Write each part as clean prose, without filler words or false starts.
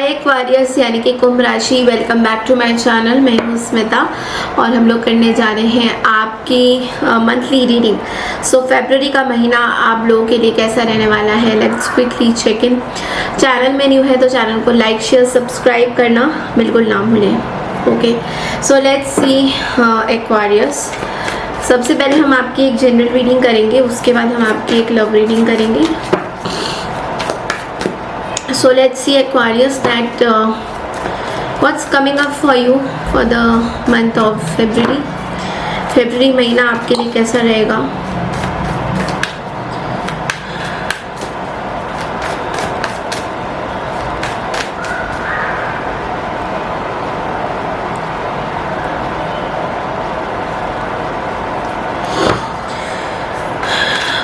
हाय Aquarius यानी कि कुंभ राशि, welcome back to my channel. मैं हूँ स्मिता और हम लोग करने जा रहे हैं आपकी मंथली रीडिंग। सो फरवरी का महीना आप लोगों के लिए कैसा रहने वाला है, let's quickly check in. Channel में न्यू है तो चैनल को लाइक शेयर सब्सक्राइब करना बिल्कुल ना भूलें। Okay, so let's see Aquarius. सबसे पहले हम आपकी एक जनरल रीडिंग करेंगे, उसके बाद हम आपकी एक लव रीडिंग करेंगे। So let's see Aquarius that what's coming up for you for the month of February. February महीना आपके लिए कैसा रहेगा?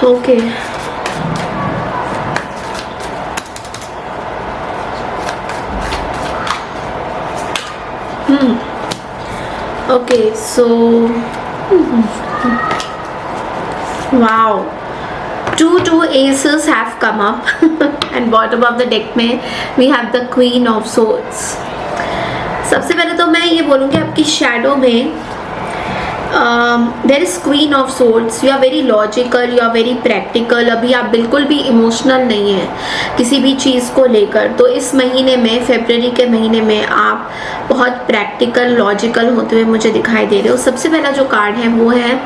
Okay. Okay, so wow, two aces have come up and bottom of the deck में we have the Queen of Swords. सबसे पहले तो मैं ये बोलूँगी आपकी शैडो में there is queen of swords. You are very logical, you are very practical. अभी आप बिल्कुल भी इमोशनल नहीं है किसी भी चीज़ को लेकर। तो इस महीने में, फरवरी के महीने में आप बहुत प्रैक्टिकल लॉजिकल होते हुए मुझे दिखाई दे रहे हो। सबसे पहला जो कार्ड है वो है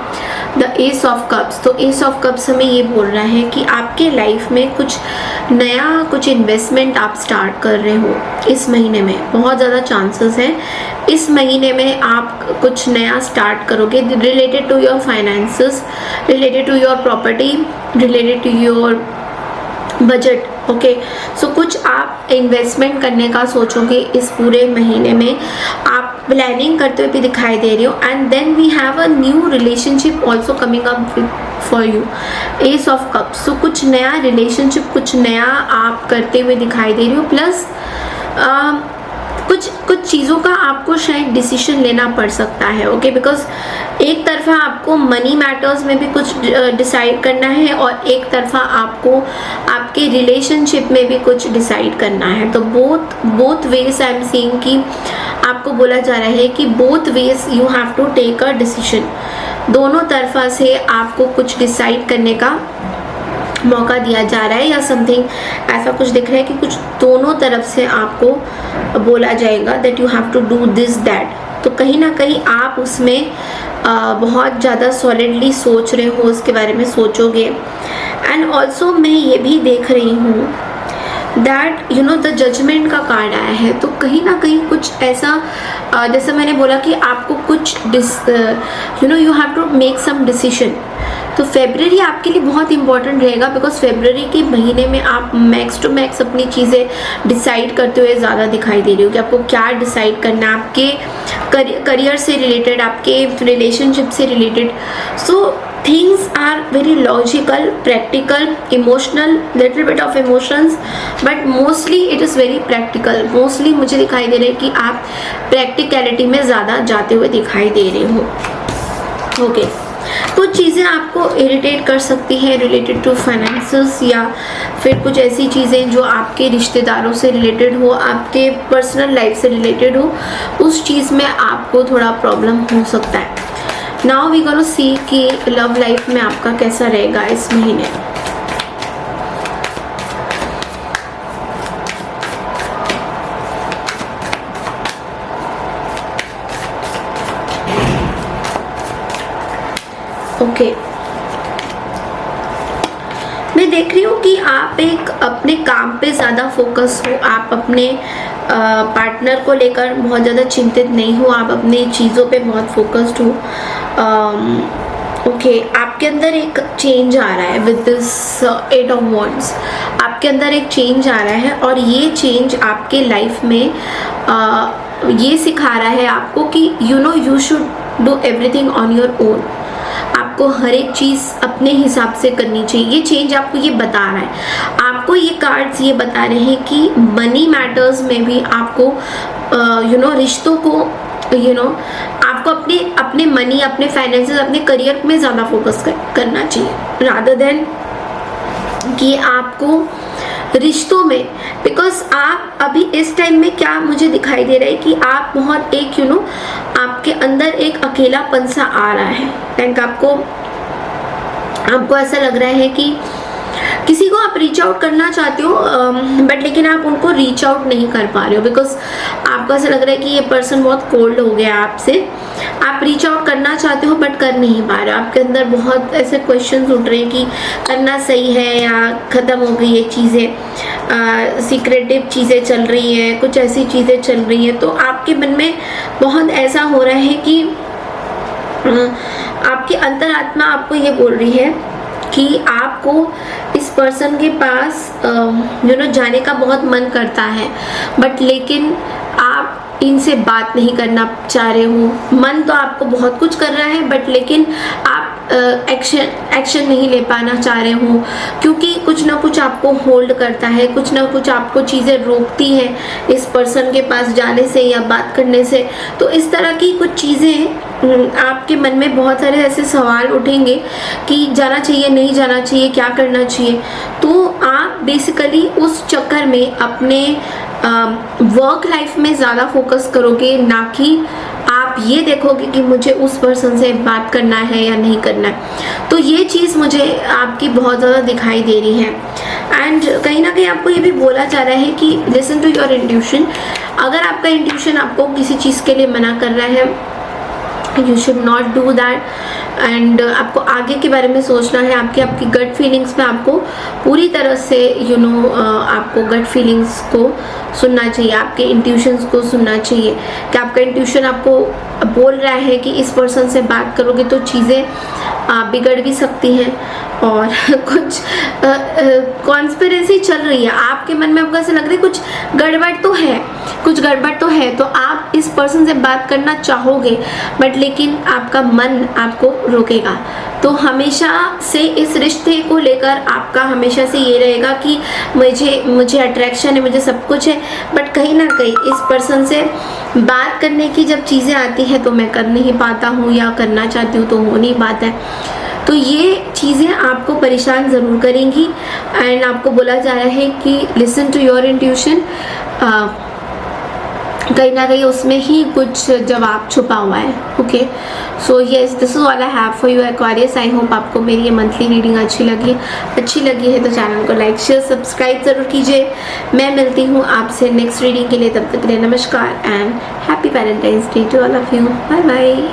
द एस ऑफ कप्स। तो एस ऑफ कप्स हमें ये बोल रहा है कि आपके लाइफ में कुछ नया, कुछ इन्वेस्टमेंट आप स्टार्ट कर रहे हो इस महीने में। बहुत ज़्यादा चांसेस हैं इस महीने में आप कुछ नया स्टार्ट करोगे related to your finances, related to your property, related to your budget. Okay, so कुछ आप इन्वेस्टमेंट करने का सोचोगे इस पूरे महीने में। आप प्लानिंग करते हुए भी दिखाई दे रहे हो। And then we have a new relationship also coming up for you, ace of cups. So कुछ नया रिलेशनशिप, कुछ नया आप करते हुए दिखाई दे रहे हो। प्लस कुछ चीज़ों का आपको शायद डिसीजन लेना पड़ सकता है। ओके, बिकॉज एक तरफा आपको मनी मैटर्स में भी कुछ डिसाइड करना है और एक तरफा आपको आपके रिलेशनशिप में भी कुछ डिसाइड करना है। तो both ways I am seeing कि आपको बोला जा रहा है कि both ways you have to take a decision. दोनों तरफा से आपको कुछ डिसाइड करने का मौका दिया जा रहा है या समथिंग ऐसा कुछ दिख रहा है कि कुछ दोनों तरफ से आपको बोला जाएगा that you have to do this that. तो कहीं ना कहीं आप उसमें बहुत ज़्यादा सॉलिडली सोच रहे हो, उसके बारे में सोचोगे। एंड ऑल्सो मैं ये भी देख रही हूँ that you know the judgement का कार्ड आया है। तो कहीं ना कहीं कुछ ऐसा जैसे मैंने बोला कि आपको कुछ you have to make some decision. तो फेब्रवरी आपके लिए बहुत इंपॉर्टेंट रहेगा बिकॉज फेब्रवरी के महीने में आप मैक्स टू मैक्स अपनी चीज़ें डिसाइड करते हुए ज़्यादा दिखाई दे रही हो कि आपको क्या डिसाइड करना है आपके करियर से रिलेटेड, आपके रिलेशनशिप से related. So things are very logical, practical, emotional, little bit of emotions, but mostly it is very practical. mostly मुझे दिखाई दे रहा है कि आप practicality में ज़्यादा जाते हुए दिखाई दे रहे हो। ओके, कुछ चीज़ें आपको इरिटेट कर सकती है रिलेटेड टू फाइनेंसेस या फिर कुछ ऐसी चीज़ें जो आपके रिश्तेदारों से रिलेटेड हो, आपके पर्सनल लाइफ से रिलेटेड हो, उस चीज़ में आपको थोड़ा प्रॉब्लम हो सकता है। नाउ वी गोना सी कि लव लाइफ में आपका कैसा रहेगा इस महीने। ओके, मैं देख रही हूँ कि आप एक अपने काम पे ज़्यादा फोकस हो, आप अपने पार्टनर को लेकर बहुत ज़्यादा चिंतित नहीं हो, आप अपनी चीज़ों पे बहुत फोकस्ड हो। ओके, आपके अंदर एक चेंज आ रहा है with this eight of wands. आपके अंदर एक चेंज आ रहा है और ये चेंज आपके लाइफ में ये सिखा रहा है आपको कि you should do everything on your own. आपको हर एक चीज़ अपने हिसाब से करनी चाहिए। ये चेंज आपको ये बता रहा है। आपको ये कार्ड्स ये बता रहे हैं कि मनी मैटर्स में भी आपको रिश्तों को आपको अपने मनी, अपने फाइनेंसेस, अपने करियर में ज़्यादा फोकस करना चाहिए रादर देन कि आपको रिश्तों में, बिकॉज आप अभी इस टाइम में क्या मुझे दिखाई दे रहा है कि आप बहुत एक आपके अंदर एक अकेलापन सा आ रहा है। लाइक आपको ऐसा लग रहा है कि किसी को आप रीच आउट करना चाहते हो बट लेकिन आप उनको रीच आउट नहीं कर पा रहे हो, बिकॉज आपको ऐसा लग रहा है कि ये पर्सन बहुत कोल्ड हो गया आपसे। आप रीच आउट करना चाहते हो बट कर नहीं पा रहे हो। आपके अंदर बहुत ऐसे क्वेश्चंस उठ रहे हैं कि करना सही है या ख़त्म हो गई ये चीज़ें, सीक्रेटिव चीज़ें चल रही हैं, कुछ ऐसी चीज़ें चल रही हैं। तो आपके मन में बहुत ऐसा हो रहा है कि आपकी अंतरात्मा आपको ये बोल रही है कि आपको इस पर्सन के पास जाने का बहुत मन करता है बट लेकिन आप इनसे बात नहीं करना चाह रहे हो। मन तो आपको बहुत कुछ कर रहा है बट लेकिन आप एक्शन नहीं ले पाना चाह रहे हो, क्योंकि कुछ ना कुछ आपको होल्ड करता है, कुछ ना कुछ आपको चीज़ें रोकती हैं इस पर्सन के पास जाने से या बात करने से। तो इस तरह की कुछ चीज़ें आपके मन में बहुत सारे ऐसे सवाल उठेंगे कि जाना चाहिए नहीं जाना चाहिए, क्या करना चाहिए। तो आप बेसिकली उस चक्कर में अपने वर्क लाइफ में ज़्यादा फोकस करोगे, ना कि आप ये देखोगे कि मुझे उस पर्सन से बात करना है या नहीं करना है। तो ये चीज़ मुझे आपकी बहुत ज़्यादा दिखाई दे रही है। एंड कहीं ना कहीं आपको ये भी बोला जा रहा है कि लिसन टू योर इंट्यूशन। अगर आपका इंट्यूशन आपको किसी चीज़ के लिए मना कर रहा है, you should not do that. And आपको आगे के बारे में सोचना है। आपकी गट फीलिंग्स में आपको पूरी तरह से आपको गट फीलिंग्स को सुनना चाहिए, आपके इंट्यूशंस को सुनना चाहिए कि आपका इंट्यूशन आपको बोल रहा है कि इस पर्सन से बात करोगे तो चीज़ें बिगड़ भी सकती हैं और कुछ कॉन्स्पिरेसी चल रही है आपके मन में। आपको ऐसा लग रहा है कुछ गड़बड़ तो है, तो आप इस पर्सन से बात करना चाहोगे बट लेकिन आपका मन आपको रोकेगा। तो हमेशा से इस रिश्ते को लेकर आपका हमेशा से ये रहेगा कि मुझे अट्रैक्शन है, मुझे सब कुछ है, बट कहीं ना कहीं इस पर्सन से बात करने की जब चीज़ें आती हैं तो मैं कर नहीं पाता हूँ, या करना चाहती हूँ तो हो नहीं पाता है। तो ये चीज़ें आपको परेशान ज़रूर करेंगी। एंड आपको बोला जा रहा है कि लिसन टू योर इंट्यूशन। कहीं ना कहीं उसमें ही कुछ जवाब छुपा हुआ है। Okay, so yes, this is all I have for you Aquarius. I hope आपको मेरी ये मंथली रीडिंग अच्छी लगी है तो चैनल को लाइक शेयर सब्सक्राइब ज़रूर कीजिए। मैं मिलती हूँ आपसे नेक्स्ट रीडिंग के लिए, तब तक के लिए नमस्कार and happy Valentine's day to all of you. Bye bye.